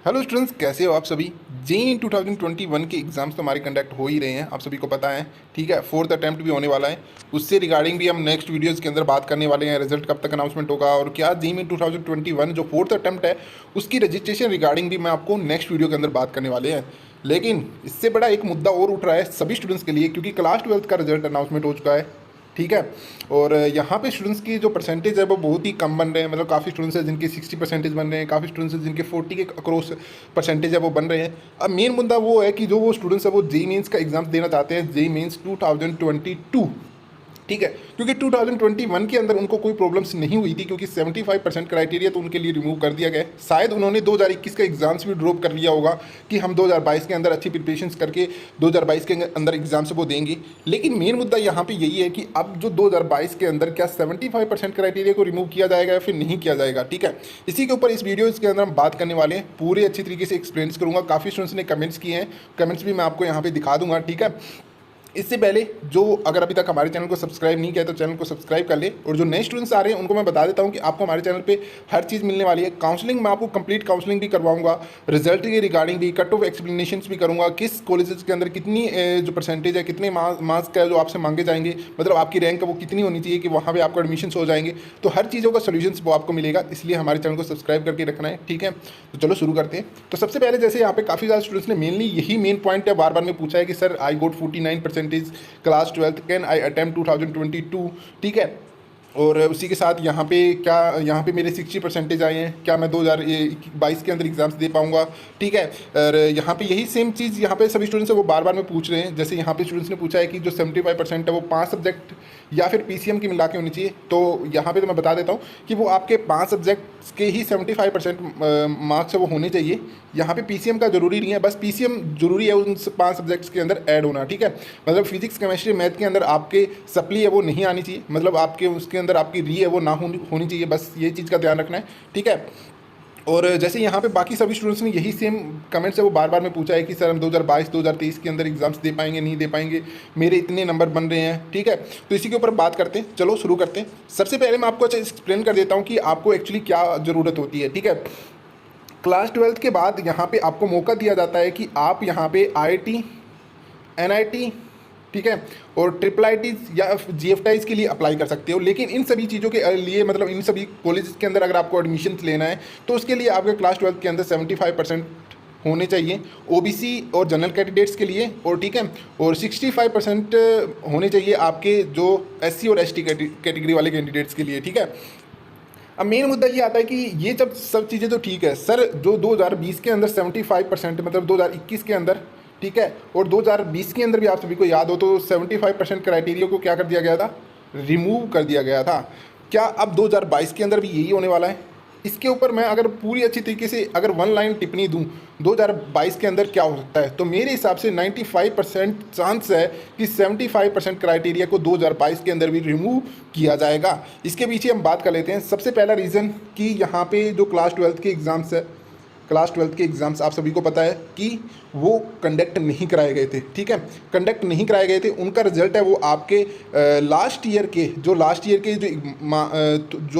Hello students, कैसे हो आप सभी। जेईई 2021 के एग्जाम्स तो हमारे कंडक्ट हो ही रहे हैं, आप सभी को पता है। ठीक है, फोर्थ अटैम्प्ट भी होने वाला है। उससे रिगार्डिंग भी हम नेक्स्ट वीडियोस के अंदर बात करने वाले हैं। रिजल्ट कब तक अनाउंसमेंट होगा और क्या जेईई 2021 जो फोर्थ अटैम्प्ट है उसकी रजिस्ट्रेशन रिगार्डिंग भी मैं आपको नेक्स्ट वीडियो के अंदर बात करने वाले हैं। लेकिन इससे बड़ा एक मुद्दा और उठ रहा है सभी स्टूडेंट्स के लिए, क्योंकि क्लास 12th का रिजल्ट अनाउंसमेंट हो चुका है। ठीक है, और यहाँ पे स्टूडेंट्स की जो परसेंटेज है वो बहुत ही कम बन रहे हैं। मतलब काफ़ी स्टूडेंट्स हैं जिनके 60% बन रहे हैं, काफ़ी स्टूडेंट्स हैं जिनके 40 के अक्रॉस परसेंटेज है वो बन रहे हैं। अब मेन मुद्दा वो है कि जो वो स्टूडेंट्स है वो जेईई मेंस का एग्जाम देना चाहते हैं, जेईई मेंस 2022। ठीक है, क्योंकि 2021 के अंदर उनको कोई प्रॉब्लम्स नहीं हुई थी, क्योंकि 75% क्राइटेरिया तो उनके लिए रिमूव कर दिया गया है। शायद उन्होंने 2021 का एग्जाम्स भी ड्रॉप कर लिया होगा कि हम 2022 के अंदर अच्छी प्रिपरेशंस करके 2022 के अंदर एग्जाम से वो देंगे। लेकिन मेन मुद्दा यहाँ पे यही है कि अब जो 2022 के अंदर क्या 75% क्राइटेरिया को रिमूव किया जाएगा या फिर नहीं किया जाएगा। ठीक है, इसी के ऊपर इस वीडियो के अंदर हम बात करने वाले हैं, पूरे अच्छी तरीके से एक्सप्लेन करूँगा। काफ़ी स्टूडेंट्स ने कमेंट्स किए हैं, कमेंट्स भी मैं आपको यहाँ पे दिखा दूंगा। ठीक है, इससे पहले जो अगर अभी तक हमारे चैनल को सब्सक्राइब नहीं किया तो चैनल को सब्सक्राइब कर ले, और जो नए स्टूडेंट्स आ रहे हैं उनको मैं बता देता हूं कि आपको हमारे चैनल पे हर चीज़ मिलने वाली है। काउंसलिंग मैं आपको कंप्लीट काउंसलिंग भी करवाऊंगा, रिजल्ट के रिगार्डिंग भी, कट ऑफ एक्सप्लेनेशंस भी करूंगा, किस कॉलेजेस के अंदर कितनी जो परसेंटेज है, कितने मार्क्स का जो आपसे मांगे जाएंगे, मतलब आपकी रैंक वो कितनी होनी चाहिए कि वहाँ पर आपको एडमिशन हो जाएंगे। तो हर चीज़ों का सोल्यूशन वो आपको मिलेगा, इसलिए हमारे चैनल को सब्सक्राइब करके रखना है। ठीक है, तो चलो शुरू करते हैं। तो सबसे पहले जैसे यहाँ पे काफ़ी ज़्यादा स्टूडेंट्स ने मेनली यही मेन पॉइंट है बार बार में पूछा है कि sir I got 49% class 12th can I attempt 2022। ठीक है, और उसी के साथ यहाँ पे क्या, यहाँ पे मेरे 60% आए हैं, क्या मैं 2022 के अंदर एग्जाम्स दे पाऊँगा। ठीक है, और यहाँ पे यही सेम चीज़ यहाँ पे सभी स्टूडेंट्स है वो बार बार में पूछ रहे हैं। जैसे यहाँ पे स्टूडेंट्स ने पूछा है कि जो 75% है वो 5 सब्जेक्ट या फिर पीसीएम की मिला के होनी चाहिए। तो यहाँ पे तो मैं बता देता हूँ कि वो आपके 5 सब्जेक्ट्स के ही 75% मार्क्स है वो होने चाहिए। यहाँ पे पीसीएम का जरूरी नहीं है, बस पीसीएम जरूरी है उन 5 सब्जेक्ट्स के अंदर ऐड होना। ठीक है, मतलब फिजिक्स केमिस्ट्री मैथ के अंदर आपके सप्ली है वो नहीं आनी चाहिए, मतलब आपके उसके अंदर आपकी री है वो ना होनी चाहिए, बस ये चीज़ का ध्यान रखना है। ठीक है, और जैसे यहाँ पे बाकी सभी स्टूडेंट्स ने यही सेम कमेंट्स है वो बार बार में पूछा है कि सर हम 2022 2023 के अंदर एग्जाम्स दे पाएंगे नहीं दे पाएंगे, मेरे इतने नंबर बन रहे हैं। ठीक है, तो इसी के ऊपर बात करते हैं, चलो शुरू करते हैं। सबसे पहले मैं आपको अच्छा एक्सप्लेन कर देता हूँ कि आपको एक्चुअली क्या ज़रूरत होती है। ठीक है, क्लास 12th के बाद यहाँ पे आपको मौका दिया जाता है कि आप यहाँ पे आईआईटी, एनआईटी, ठीक है, और ट्रिपल आईटीज या जीएफटाइज के लिए अप्लाई कर सकते हो। लेकिन इन सभी चीज़ों के लिए, मतलब इन सभी कॉलेज के अंदर अगर आपको एडमिशन लेना है तो उसके लिए आपके क्लास 12th के अंदर 75% होने चाहिए ओबीसी और जनरल कैंडिडेट्स के लिए। और ठीक है, और 65% होने चाहिए आपके जो एससी और एसटी कैटेगरी वाले कैंडिडेट्स के लिए। ठीक है, अब मेन मुद्दा ये आता है कि ये जब सब चीज़ें तो ठीक है सर, जो 2020 के अंदर 75%, मतलब 2021 के अंदर, ठीक है, और 2020 के अंदर भी आप सभी को याद हो तो 75% क्राइटेरिया को क्या कर दिया गया था, रिमूव कर दिया गया था। क्या अब 2022 के अंदर भी यही होने वाला है? इसके ऊपर मैं अगर पूरी अच्छी तरीके से अगर वन लाइन टिप्पणी दूं 2022 के अंदर क्या हो सकता है, तो मेरे हिसाब से 95% चांस है कि 75% क्राइटेरिया को 2022 के अंदर भी रिमूव किया जाएगा। इसके पीछे हम बात कर लेते हैं। सबसे पहला रीज़न कि यहाँ पे जो क्लास 12th के एग्ज़ाम्स है, क्लास 12th के एग्ज़ाम्स आप सभी को पता है कि वो कंडक्ट नहीं कराए गए थे। ठीक है, कंडक्ट नहीं कराए गए थे, उनका रिजल्ट है वो आपके लास्ट ईयर के जो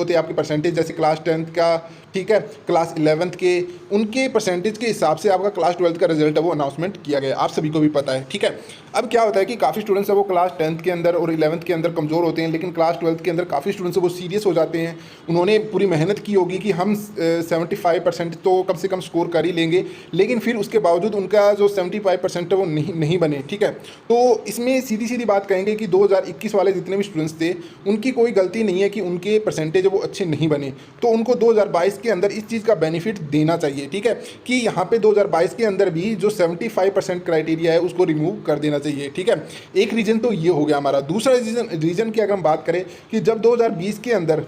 थे आपके परसेंटेज, जैसे क्लास 10th का, ठीक है, क्लास 11th के, उनके परसेंटेज के हिसाब से आपका क्लास 12th का रिजल्ट है वो अनाउंसमेंट किया गया, आप सभी को भी पता है। ठीक है, अब क्या होता है कि काफ़ी स्टूडेंट्स है वो क्लास 10th के अंदर और 11th के अंदर कमज़ोर होते हैं, लेकिन क्लास 12th के अंदर काफ़ी स्टूडेंट्स है वो सीरियस हो जाते हैं। उन्होंने पूरी मेहनत की होगी कि हम 75% तो कम से कम स्कोर कर ही लेंगे, लेकिन फिर उसके बावजूद उनका जो 75% है वो नहीं बने। ठीक है, तो इसमें सीधी सीधी बात कहेंगे कि 2021 वाले जितने भी स्टूडेंट्स थे उनकी कोई गलती नहीं है कि उनके परसेंटेज वो अच्छे नहीं बने, तो उनको 2022 के अंदर इस चीज़ का बेनिफिट देना चाहिए। ठीक है, कि यहाँ पे 2022 के अंदर भी जो 75% क्राइटेरिया है उसको रिमूव कर देना चाहिए। ठीक है, एक रीज़न तो ये हो गया हमारा। दूसरा रीज़न की अगर हम बात करें कि जब 2020 के अंदर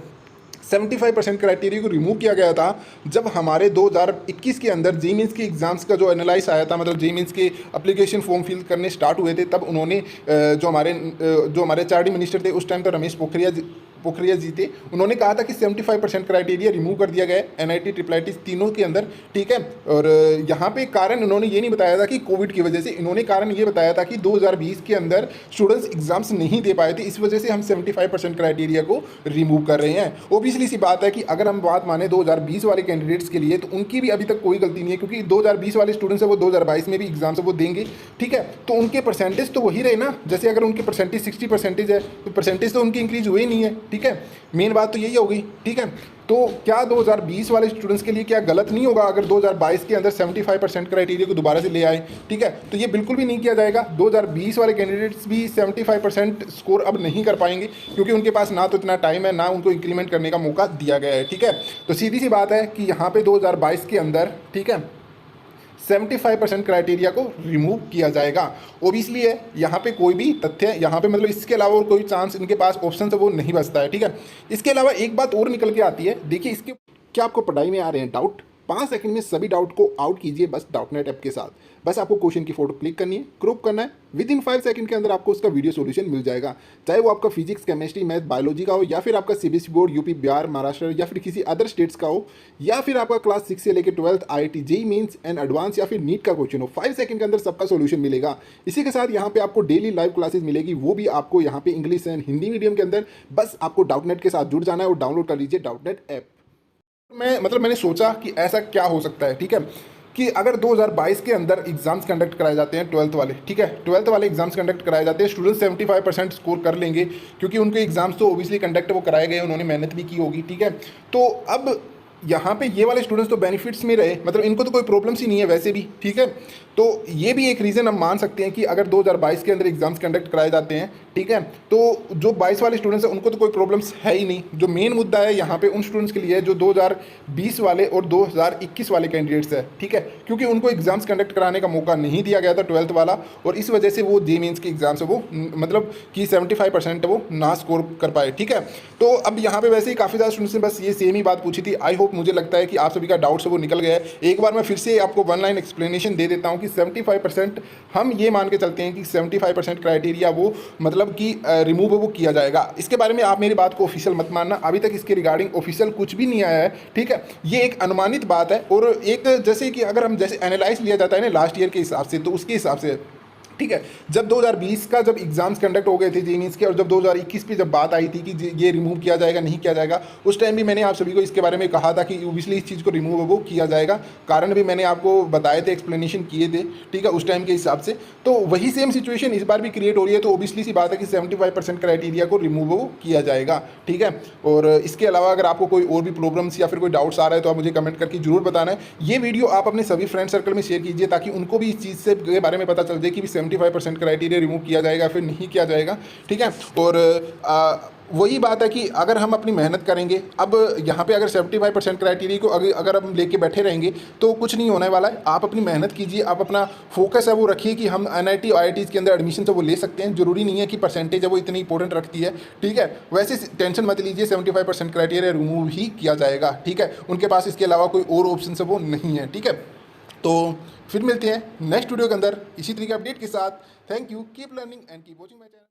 75% क्राइटेरिया को रिमूव किया गया था, जब हमारे 2021 के अंदर जेईई मेंस के एग्जाम्स का जो एनालाइज आया था, मतलब जेईई मेंस के एप्लीकेशन फॉर्म फिल करने स्टार्ट हुए थे, तब उन्होंने जो हमारे एचआरडी मिनिस्टर थे उस टाइम तो रमेश पोखरियाल पोखरियाल जी थे, उन्होंने कहा था कि 75% क्राइटेरिया रिमूव कर दिया गया है NIT ट्रिपल IIT तीनों के अंदर, ठीक है। और यहाँ पे कारण उन्होंने ये नहीं बताया था कि कोविड की वजह से, इन्होंने कारण ये बताया था कि 2020 के अंदर स्टूडेंट्स एग्जाम्स नहीं दे पाए थे, इस वजह से हम 75% क्राइटेरिया को रिमूव कर रहे हैं। ओबियसली सी बात है कि अगर हम बात माने 2020 वाले कैंडिडेट्स के लिए, तो उनकी भी अभी तक कोई गलती नहीं है, क्योंकि 2020 वाले स्टूडेंट्स है वो 2022 में भी एग्जाम्स वो देंगे, ठीक है। तो उनके परसेंटेज तो वही रहे ना, जैसे अगर उनके परसेंटेज 60% है तो परसेंटेज तो उनकी इंक्रीज हुए नहीं है, ठीक है। मेन बात तो यही होगी, ठीक है। तो क्या 2020 वाले स्टूडेंट्स के लिए क्या गलत नहीं होगा अगर 2022 के अंदर 75% क्राइटेरिया को दोबारा से ले आए, ठीक है। तो ये बिल्कुल भी नहीं किया जाएगा। 2020 वाले कैंडिडेट्स भी 75% स्कोर अब नहीं कर पाएंगे, क्योंकि उनके पास ना तो इतना टाइम है, ना उनको इंक्रीमेंट करने का मौका दिया गया है, ठीक है। तो सीधी सी बात है कि यहाँ पे 2022 के अंदर, ठीक है, 75% क्राइटेरिया को रिमूव किया जाएगा। ओबियसली है, यहाँ पे कोई भी तथ्य यहाँ पे मतलब इसके अलावा और कोई चांस इनके पास ऑप्शन है वो नहीं बचता है, ठीक है। इसके अलावा एक बात और निकल के आती है, देखिए इसके क्या आपको पढ़ाई में आ रहे हैं डाउट, 5 सेकंड में सभी डाउट को आउट कीजिए बस डाउटनेट ऐप के साथ। बस आपको क्वेश्चन की फोटो क्लिक करनी है, क्रॉप करना है, विद इन 5 सेकंड के अंदर आपको उसका वीडियो सॉल्यूशन मिल जाएगा। चाहे वो आपका फिजिक्स, केमिस्ट्री, मैथ, बायोलॉजी का हो, या फिर आपका CBSE board, UP, Bihar, Maharashtra या फिर किसी अदर स्टेट्स का हो, या फिर आपका क्लास 6 से लेकर 12th IIT, JEE mains and advance या फिर नीट का क्वेश्चन हो, 5 सेकंड के अंदर सबका सॉल्यूशन मिलेगा। इसी के साथ यहाँ पे आपको डेली लाइव क्लासेस मिलेगी, वो भी आपको यहाँ पे इंग्लिश एंड हिंदी मीडियम के अंदर। बस आपको डाउटनेट के साथ जुड़ जाना है और डाउनलोड कर लीजिए डाउटनेट ऐप। मैंने सोचा कि ऐसा क्या हो सकता है, ठीक है, कि अगर 2022 के अंदर एग्जाम्स कंडक्ट कराए जाते हैं 12th वाले, ठीक है, 12th वाले एग्जाम्स कंडक्ट कराए जाते हैं, स्टूडेंट्स 75% स्कोर कर लेंगे, क्योंकि उनके एग्जाम्स तो ओबियसली कंडक्ट वो कराए गए, उन्होंने मेहनत भी की होगी, ठीक है। तो अब यहाँ पे ये वाले स्टूडेंट्स तो बेनिफिट्स में रहे, मतलब इनको तो कोई प्रॉब्लम्स ही नहीं है वैसे भी, ठीक है। तो ये भी एक रीज़न हम मान सकते हैं कि अगर 2022 के अंदर एग्जाम्स कंडक्ट कराए जाते हैं, ठीक है, तो जो 22 वाले स्टूडेंट्स हैं उनको तो कोई प्रॉब्लम्स है ही नहीं। जो मेन मुद्दा है यहाँ पे उन स्टूडेंट्स के लिए जो 2020 वाले और 2021 वाले कैंडिडेट्स हैं, ठीक है, क्योंकि उनको एग्जाम्स कंडक्ट कराने का मौका नहीं दिया गया था 12th वाला, और इस वजह से वो JEE मेंस के एग्जाम्स है वो मतलब कि 75% वो ना स्कोर कर पाए, ठीक है। तो अब यहाँ पे वैसे ही काफ़ी ज़्यादा स्टूडेंट्स ने बस ये सेम ही बात पूछी थी। आई होप, मुझे लगता है कि आप सभी का डाउट्स वो निकल गया है। एक बार मैं फिर से आपको 1 लाइन एक्सप्लेनेशन दे देता हूँ कि 75% हम ये मान के चलते हैं कि 75% क्राइटेरिया वो मतलब कि रिमूव वो किया जाएगा। इसके बारे में आप मेरी बात को ऑफिशियल मत मानना, अभी तक इसके रिगार्डिंग ऑफिशियल कुछ भी नहीं आया है, ठीक है। ये एक अनुमानित बात है, और एक जैसे कि अगर हम जैसे एनालाइज लिया जाता है ना लास्ट ईयर के हिसाब से, तो उसके हिसाब से, ठीक है, जब 2020 का जब एग्जाम्स कंडक्ट हो गए थे JEE मेंस के, और जब 2021 पे जब बात आई थी कि ये रिमूव किया जाएगा नहीं किया जाएगा, उस टाइम भी मैंने आप सभी को इसके बारे में कहा था कि ओबियसली इस चीज़ को रिमूव वो किया जाएगा। कारण भी मैंने आपको बताए थे, एक्सप्लेनेशन किए थे, ठीक है, उस टाइम के हिसाब से। तो वही सेम सिचुएशन इस बार भी क्रिएट हो रही है। तो ओबियसली सी बात है कि 75% क्राइटेरिया को रिमूव वो किया जाएगा, ठीक है। और इसके अलावा अगर आपको कोई और भी प्रॉब्लम्स या फिर कोई डाउट्स आ रहा है तो आप मुझे कमेंट करके जरूर बताना है। ये वीडियो आप अपने सभी फ्रेंड सर्कल में शेयर कीजिए, ताकि उनको भी इस चीज़ से के बारे में पता चल जाए कि 75% क्राइटेरिया रिमूव किया जाएगा फिर नहीं किया जाएगा, ठीक है। और वही बात है कि अगर हम अपनी मेहनत करेंगे, अब यहाँ पे अगर 75% क्राइटेरिया को अगर हम लेके बैठे रहेंगे तो कुछ नहीं होने वाला है। आप अपनी मेहनत कीजिए, आप अपना फोकस है वो रखिए कि हम NIT IITs के अंदर एडमिशन तो वो ले सकते हैं। जरूरी नहीं है कि परसेंटेज है वो इतनी इंपॉर्टेंट रखती है, ठीक है। वैसे टेंशन मत लीजिए, 75% क्राइटेरिया रिमूव ही किया जाएगा, ठीक है। उनके पास इसके अलावा कोई और ऑप्शन है वो नहीं है, ठीक है। तो फिर मिलते हैं नेक्स्ट वीडियो के अंदर इसी तरीके अपडेट के साथ। Thank you, keep learning and keep watching my channel.